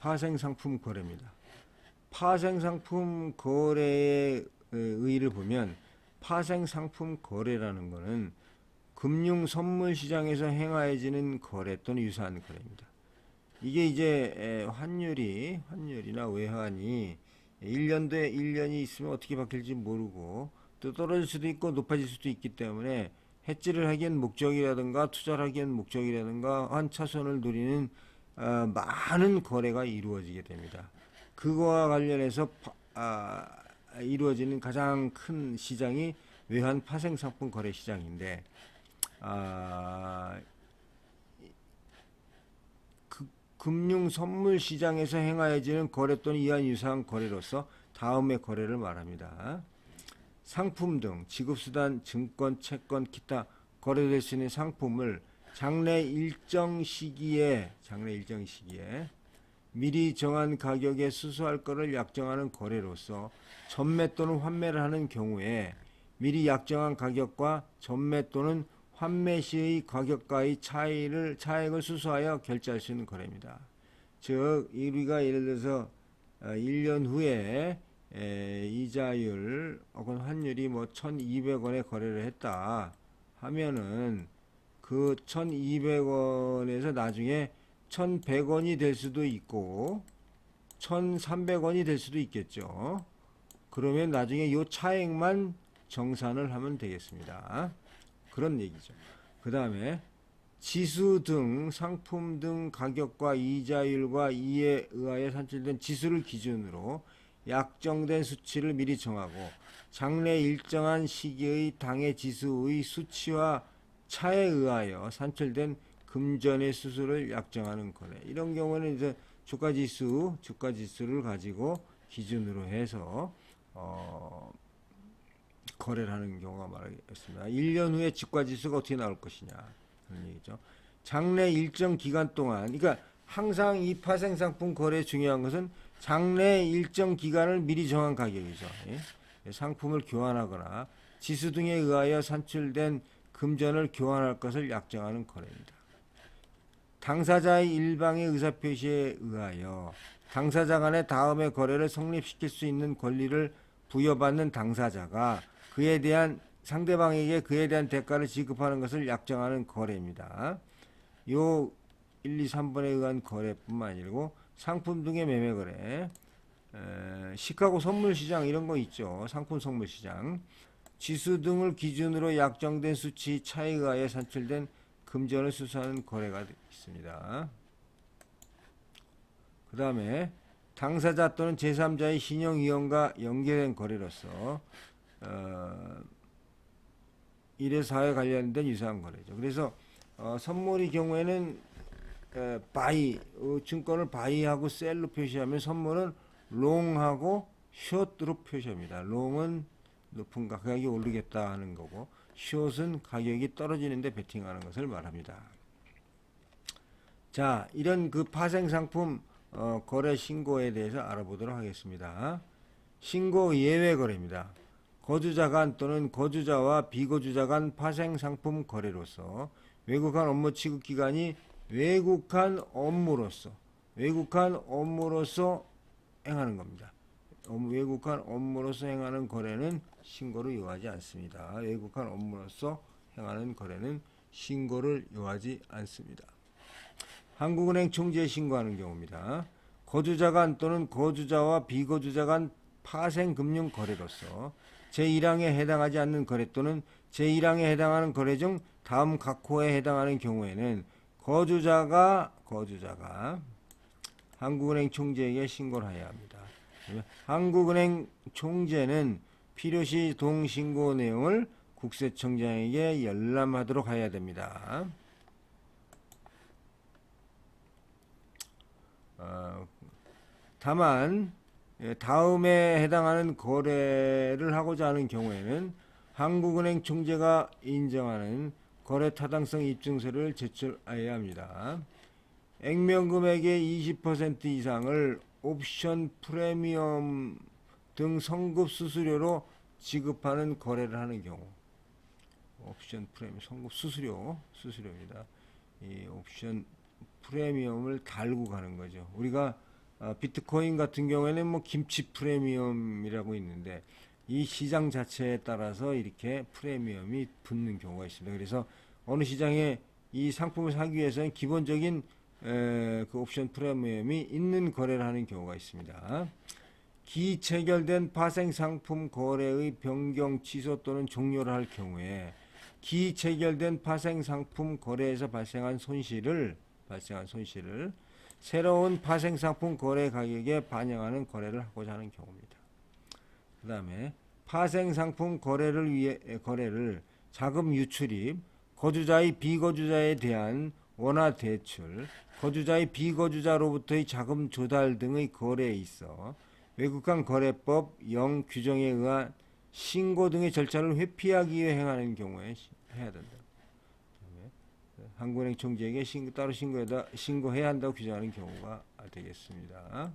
파생상품 거래입니다. 파생상품 거래의 의의를 보면 파생상품 거래라는 것은 금융 선물 시장에서 행하여지는 거래 또는 유사한 거래입니다. 이게 이제 환율이나 외환이 1년도에 1년이 있으면 어떻게 바뀔지 모르고 또 떨어질 수도 있고 높아질 수도 있기 때문에 해지를 하기엔 목적이라든가 투자를 하기엔 목적이라든가 한 차선을 노리는 많은 거래가 이루어지게 됩니다. 그거와 관련해서 이루어지는 가장 큰 시장이 외환 파생상품 거래 시장인데 금융 선물 시장에서 행하여지는 거래 또는 이한 유사한 거래로서 다음의 거래를 말합니다. 상품 등 지급수단, 증권, 채권, 기타 거래될 수 있는 상품을 장래 일정 시기에 미리 정한 가격에 수수할 것을 약정하는 거래로서 전매 또는 환매를 하는 경우에 미리 약정한 가격과 전매 또는 환매 시의 가격과의 차액을 수수하여 결제할 수 있는 거래입니다. 즉 우리가 예를 들어서 1년 후에 이자율 혹은 환율이 뭐 1,200원에 거래를 했다 하면은 그 1,200원에서 나중에 1,100원이 될 수도 있고 1,300원이 될 수도 있겠죠. 그러면 나중에 이 차액만 정산을 하면 되겠습니다. 그런 얘기죠. 그 다음에 지수 등 상품 등 가격과 이자율과 이에 의하여 산출된 지수를 기준으로 약정된 수치를 미리 정하고 장래 일정한 시기의 당해 지수의 수치와 차에 의하여 산출된 금전의 수수를 약정하는 거래. 이런 경우는 이제 주가지수를 가지고 기준으로 해서 거래를 하는 경우가 많겠습니다. 1년 후에 주가지수가 어떻게 나올 것이냐 그런 얘기죠. 장래 일정 기간 동안, 그러니까 항상 이 파생상품 거래에 중요한 것은 장래 일정 기간을 미리 정한 가격이죠. 상품을 교환하거나 지수 등에 의하여 산출된 금전을 교환할 것을 약정하는 거래입니다. 당사자의 일방의 의사표시에 의하여 당사자 간의 다음의 거래를 성립시킬 수 있는 권리를 부여받는 당사자가 상대방에게 그에 대한 대가를 지급하는 것을 약정하는 거래입니다. 요 1, 2, 3번에 의한 거래뿐만 아니고 상품 등의 매매 거래, 시카고 선물 시장 이런 거 있죠. 상품 선물 시장, 지수 등을 기준으로 약정된 수치 차에 의하여 산출된 금전을 수수하는 거래가 있습니다. 그 다음에 당사자 또는 제3자의 신용위험과 연계된 거래로서 일회사회 관련된 유사한 거래죠. 그래서 선물의 경우에는 증권을 바이하고 셀로 표시하면 선물은 롱하고 숏으로 표시합니다. 롱은 높은 가격이 오르겠다 하는 거고 숏은 가격이 떨어지는데 베팅하는 것을 말합니다. 자, 이런 그 파생상품 거래 신고에 대해서 알아보도록 하겠습니다. 신고 예외 거래입니다. 거주자 간 또는 거주자와 비거주자 간 파생상품 거래로서 외국한 업무 취급 기간이 외국한 업무로서 행하는 겁니다. 외국한 업무로서 행하는 거래는 신고를 요하지 않습니다. 외국한 업무로서 행하는 거래는 신고를 요하지 않습니다. 한국은행 총재에 신고하는 경우입니다. 거주자 간 또는 거주자와 비거주자 간 파생금융 거래로서 제1항에 해당하지 않는 거래 또는 제1항에 해당하는 거래 중 다음 각 호에 해당하는 경우에는 거주자가 한국은행 총재에게 신고를 해야 합니다. 한국은행 총재는 필요시 동신고 내용을 국세청장에게 열람하도록 해야 됩니다. 다만 다음에 해당하는 거래를 하고자 하는 경우에는 한국은행 총재가 인정하는 거래 타당성 입증서를 제출해야 합니다. 액면금액의 20% 이상을 옵션 프리미엄 등 성급 수수료로 지급하는 거래를 하는 경우, 옵션 프리미엄 성급 수수료입니다. 이 옵션 프리미엄을 달고 가는 거죠. 우리가 비트코인 같은 경우에는 뭐 김치 프리미엄이라고 있는데 이 시장 자체에 따라서 이렇게 프리미엄이 붙는 경우가 있습니다. 그래서 어느 시장에 이 상품을 사기 위해서는 기본적인 그 옵션 프리미엄이 있는 거래를 하는 경우가 있습니다. 기체결된 파생상품 거래의 변경, 취소 또는 종료를 할 경우에 기체결된 파생상품 거래에서 발생한 손실을 새로운 파생상품 거래 가격에 반영하는 거래를 하고자 하는 경우입니다. 그 다음에 파생상품 거래를 자금 유출입, 거주자의 비거주자에 대한 원화 대출, 거주자의 비거주자로부터의 자금 조달 등의 거래에 있어 외국간 거래법 0 규정에 의한 신고 등의 절차를 회피하기 위해 행하는 경우에 해야 된다. 한국은행 총재에게 따로 신고해야 한다고 규정하는 경우가 되겠습니다.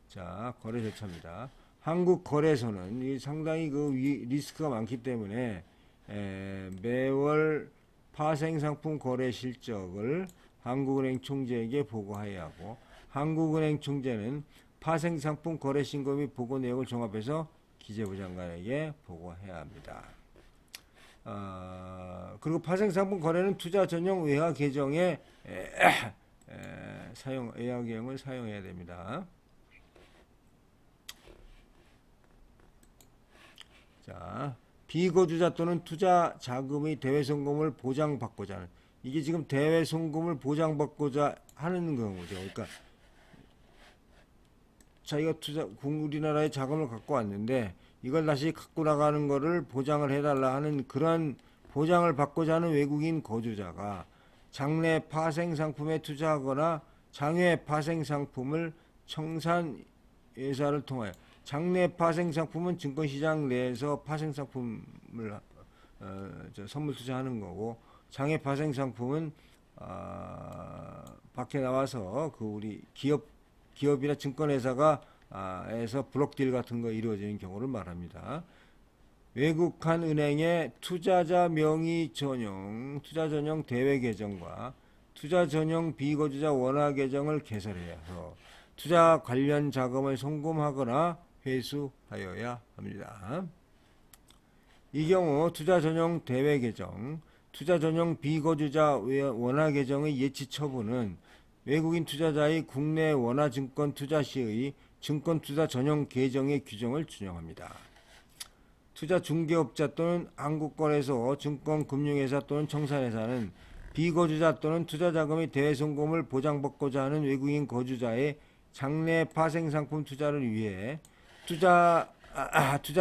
자, 거래 절차입니다. 한국 거래소는 상당히 그 리스크가 많기 때문에 매월 파생상품 거래 실적을 한국은행 총재에게 보고해야 하고, 한국은행 총재는 파생상품 거래 신고 및 보고 내역을 종합해서 기재부 장관에게 보고해야 합니다. 그리고 파생상품 거래는 투자 전용 외화 계정에 외화 계정을 사용해야 됩니다. 자, 비거주자 또는 투자 자금의 대외 송금을 보장받고자 하는, 이게 지금 대외 송금을 보장받고자 하는 경우죠. 그러니까 자기가 우리나라에 자금을 갖고 왔는데 이걸 다시 갖고 나가는 거를 보장을 해달라 하는 그런 보장을 받고자 하는 외국인 거주자가 장내 파생 상품에 투자하거나 장외 파생 상품을 청산 회사를 통하여, 장내 파생 상품은 증권시장 내에서 파생 상품을 선물 투자하는 거고, 장외 파생 상품은 밖에 나와서 그 우리 기업이나 증권회사가 에서 블록딜 같은 거 이루어지는 경우를 말합니다. 외국한 은행의 투자자 명의 전용, 투자 전용 대외 계정과 투자 전용 비거주자 원화 계정을 개설해서 투자 관련 자금을 송금하거나 회수하여야 합니다. 이 경우 투자 전용 대외 계정, 투자 전용 비거주자 원화 계정의 예치 처분은 외국인 투자자의 국내 원화 증권 투자 시의 증권 투자 전용 계정의 규정을 준용합니다. 투자 중개업자 또는 한국거래소, 증권금융회사 또는 청산회사는 비거주자 또는 투자자금의 대외 송금을 보장받고자 하는 외국인 거주자의 장내 파생상품 투자를 위해 투자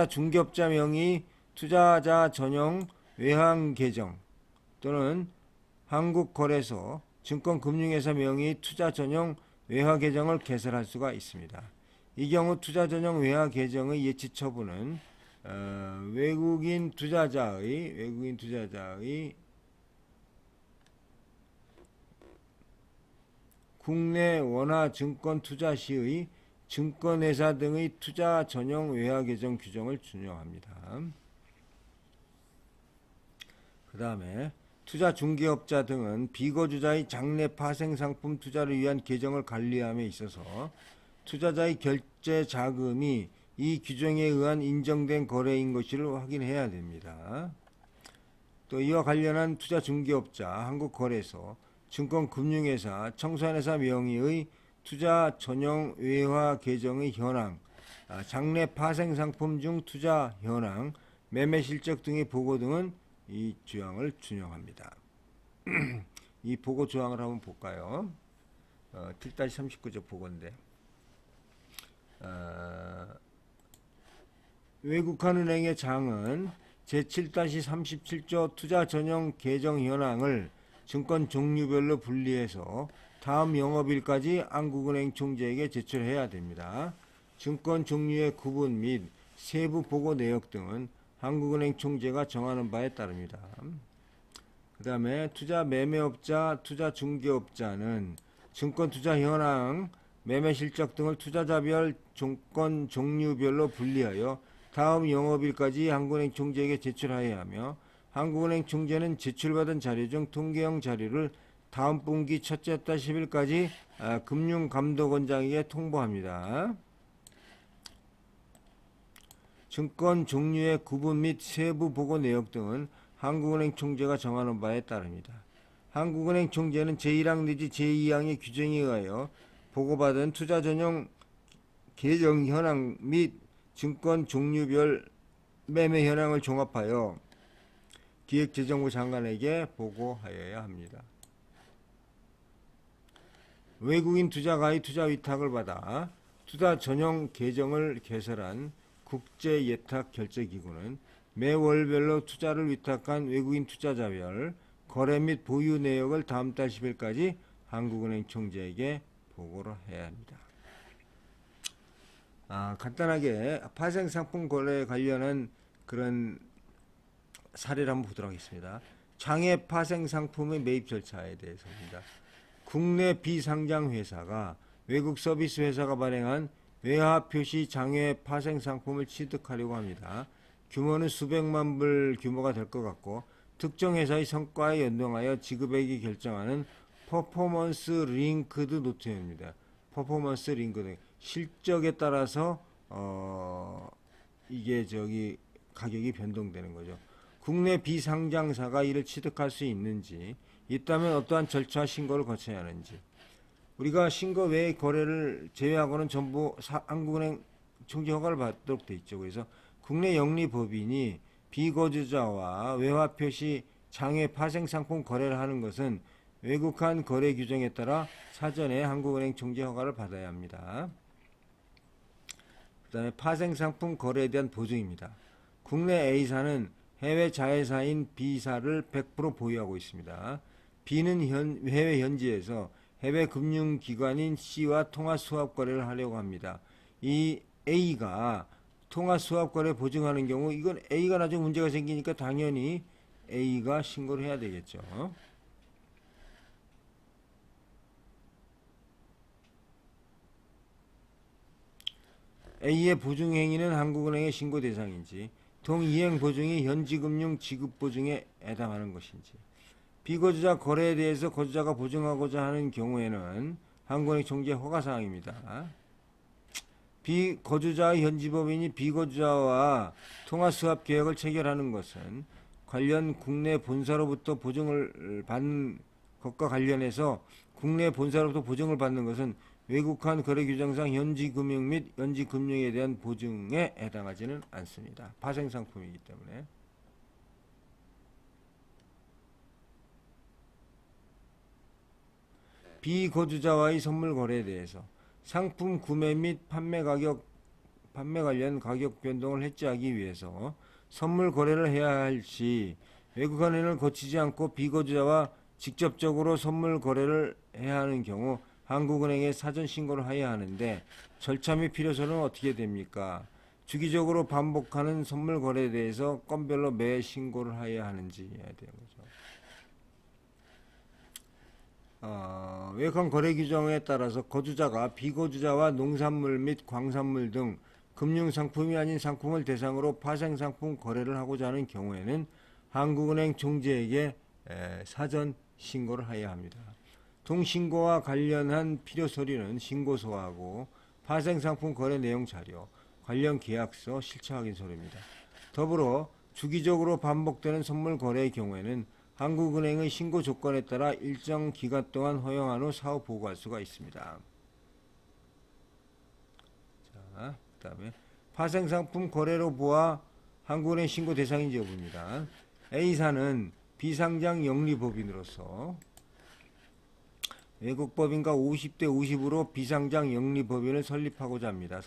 중개업자 명의 투자자 전용 외환 계정 또는 한국거래소, 증권금융회사 명의 투자 전용 외화 계정을 개설할 수가 있습니다. 이 경우 투자 전용 외화 계정의 예치 처분은 외국인 투자자의 국내 원화 증권 투자 시의 증권회사 등의 투자 전용 외화 계정 규정을 준용합니다. 그 다음에 투자 중개업자 등은 비거주자의 장내 파생 상품 투자를 위한 계정을 관리함에 있어서 투자자의 결제 자금이 이 규정에 의한 인정된 거래인 것을 확인해야 됩니다. 또 이와 관련한 투자 중개업자, 한국거래소, 증권금융회사, 청산회사 명의의 투자 전용 외화 계정의 현황, 장내 파생 상품 중 투자 현황, 매매 실적 등의 보고 등은 이 조항을 준용합니다. 이 보고 조항을 한번 볼까요? 7-39조 보고인데, 외국한 은행의 장은 제7-37조 투자 전용 계정 현황을 증권 종류별로 분리해서 다음 영업일까지 한국은행 총재에게 제출해야 됩니다. 증권 종류의 구분 및 세부 보고 내역 등은 한국은행 총재가 정하는 바에 따릅니다. 그 다음에 투자 매매업자, 투자 중개업자는 증권 투자 현황, 매매 실적 등을 투자자별 증권 종류별로 분리하여 다음 영업일까지 한국은행 총재에게 제출하여야 하며, 한국은행 총재는 제출받은 자료 중 통계형 자료를 다음 분기 첫째 달 10일까지 금융감독원장에게 통보합니다. 증권 종류의 구분 및 세부 보고 내역 등은 한국은행 총재가 정하는 바에 따릅니다. 한국은행 총재는 제1항 내지 제2항의 규정에 의하여 보고받은 투자 전용 계정 현황 및 증권 종류별 매매 현황을 종합하여 기획재정부 장관에게 보고하여야 합니다. 외국인 투자가의 투자 위탁을 받아 투자 전용 계정을 개설한 국제예탁결제기구는 매월별로 투자를 위탁한 외국인 투자자별 거래 및 보유 내역을 다음 달 10일까지 한국은행 총재에게 보고를 해야 합니다. 간단하게 파생상품 거래에 관련한 그런 사례를 한번 보도록 하겠습니다. 장외 파생상품의 매입 절차에 대해서입니다. 국내 비상장 회사가 외국 서비스 회사가 발행한 외화 표시 장외 파생 상품을 취득하려고 합니다. 규모는 수백만 불 규모가 될 것 같고 특정 회사의 성과에 연동하여 지급액이 결정하는 퍼포먼스 링크드 노트입니다. 퍼포먼스 링크드 실적에 따라서 이게 가격이 변동되는 거죠. 국내 비상장사가 이를 취득할 수 있는지, 있다면 어떠한 절차 신고를 거쳐야 하는지. 우리가 신고 외의 거래를 제외하고는 전부 한국은행 총재 허가를 받도록 돼 있죠. 그래서 국내 영리법인이 비거주자와 외화 표시 장외 파생 상품 거래를 하는 것은 외국한 거래 규정에 따라 사전에 한국은행 총재 허가를 받아야 합니다. 그 다음에 파생 상품 거래에 대한 보증입니다. 국내 A사는 해외 자회사인 B사를 100% 보유하고 있습니다. B는 해외 현지에서 해외 금융기관인 C와 통화 수합 거래를 하려고 합니다. 이 A가 통화 수합 거래 보증하는 경우 이건 A가 나중에 문제가 생기니까 당연히 A가 신고를 해야 되겠죠. A의 보증 행위는 한국은행의 신고 대상인지, 동이행 보증이 현지금융 지급 보증에 해당하는 것인지, 비거주자 거래에 대해서 거주자가 보증하고자 하는 경우에는 한국은행 총재 허가사항입니다. 비거주자의 현지법인이 비거주자와 통화수합 계약을 체결하는 것은 관련 국내 본사로부터 보증을 받는 것과 관련해서 국내 본사로부터 보증을 받는 것은 외국한 거래 규정상 현지금융 및 현지금융에 대한 보증에 해당하지는 않습니다. 파생상품이기 때문에. 비거주자와의 선물 거래에 대해서 상품 구매 및 판매 관련 가격 변동을 해지하기 위해서 선물 거래를 해야 할 시 외국은행을 거치지 않고 비거주자와 직접적으로 선물 거래를 해야 하는 경우 한국은행에 사전 신고를 해야 하는데 절차 및 필요서는 어떻게 됩니까? 주기적으로 반복하는 선물 거래에 대해서 건별로 매 신고를 해야 하는지 해야 되는 거죠. 외국한 거래 규정에 따라서 거주자가 비거주자와 농산물 및 광산물 등 금융상품이 아닌 상품을 대상으로 파생상품 거래를 하고자 하는 경우에는 한국은행 총재에게 사전 신고를 해야 합니다. 동신고와 관련한 필요 서류는 신고서하고 파생상품 거래 내용 자료, 관련 계약서, 실체 확인 서류입니다. 더불어 주기적으로 반복되는 선물 거래의 경우에는 한국은행의 신고 조건에 따라 일정 기간 동안 허용한 후 사후 보고할 수가 있습니다. 자, 그 다음에 파생상품 거래로 보아 한국은행 신고 대상인지 여부입니다. A사는 비상장 영리법인으로서 외국법인과 50대 50으로 비상장 영리법인을 설립하고자 합니다.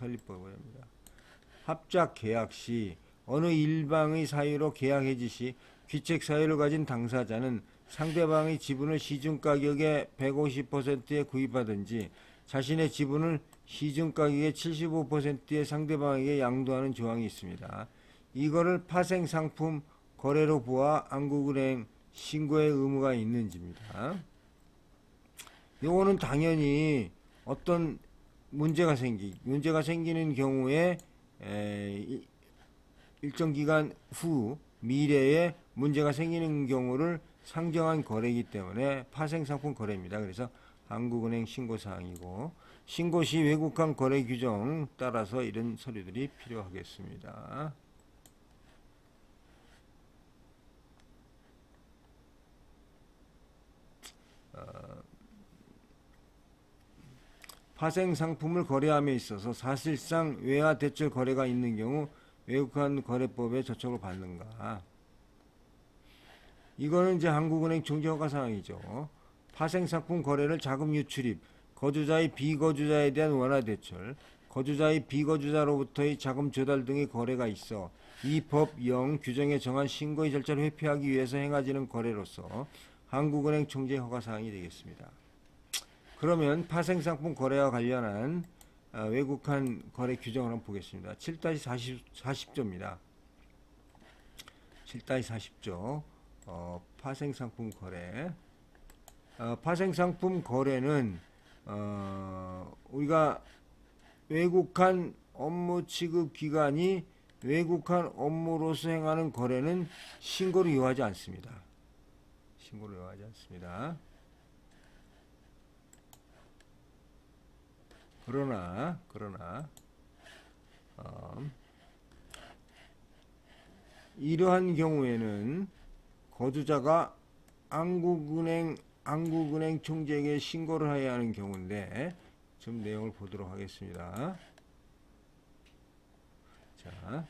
합작 계약 시 어느 일방의 사유로 계약 해지 시 귀책 사유를 가진 당사자는 상대방의 지분을 시중가격의 150%에 구입하든지 자신의 지분을 시중가격의 75%에 상대방에게 양도하는 조항이 있습니다. 이거를 파생상품 거래로 보아 한국은행 신고의 의무가 있는지입니다. 요거는 당연히 어떤 문제가 생기는 경우에 일정 기간 후 미래에 문제가 생기는 경우를 상정한 거래이기 때문에 파생상품 거래입니다. 그래서 한국은행 신고사항이고, 신고 시 외국한 거래 규정 따라서 이런 서류들이 필요하겠습니다. 파생 상품을 거래함에 있어서 사실상 외화 대출 거래가 있는 경우 외국한 거래법에 저촉을 받는가? 이거는 이제 한국은행 중개허가 사항이죠. 파생 상품 거래를 자금 유출입, 거주자의 비거주자에 대한 원화 대출, 거주자의 비거주자로부터의 자금 조달 등의 거래가 있어 이 법령 규정에 정한 신고의 절차를 회피하기 위해서 행하지는 거래로서 한국은행 총재 허가 사항이 되겠습니다. 그러면 파생상품 거래와 관련한 외국한 거래 규정을 한번 보겠습니다. 7-40조입니다. 7-40조 파생상품 거래. 파생상품 거래는 우리가 외국한 업무 취급 기관이 외국한 업무로서 행하는 거래는 신고를 요하지 않습니다. 신고를 요하지 않습니다. 그러나 이러한 경우에는 거주자가 한국은행 총재에게 신고를 해야 하는 경우인데 좀 내용을 보도록 하겠습니다. 자,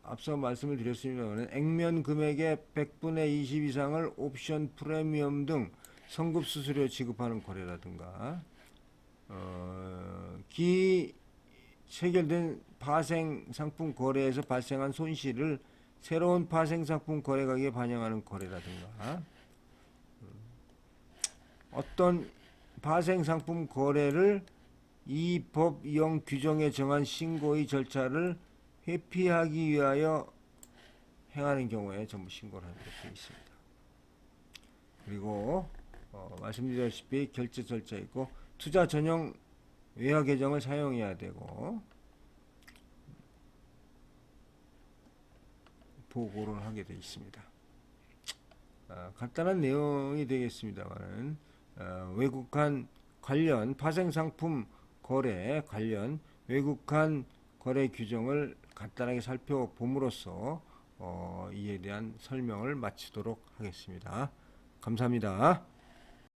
앞서 말씀을 드렸습니다만 액면 금액의 100분의 20 이상을 옵션 프리미엄 등 성급 수수료 지급하는 거래라든가 기 체결된 파생 상품 거래에서 발생한 손실을 새로운 파생 상품 거래 가격에 반영하는 거래라든가 어떤 파생 상품 거래를 이 법령 규정에 정한 신고의 절차를 회피하기 위하여 행하는 경우에 전부 신고를 하도록 되어 있습니다. 그리고 말씀드렸다시피 결제 절차 있고 투자 전용 외화 계정을 사용해야 되고 보고를 하게 되어 있습니다. 간단한 내용이 되겠습니다만 외국한 관련 파생상품 거래 관련 외국한 거래 규정을 간단하게 살펴봄으로써 이에 대한 설명을 마치도록 하겠습니다. 감사합니다.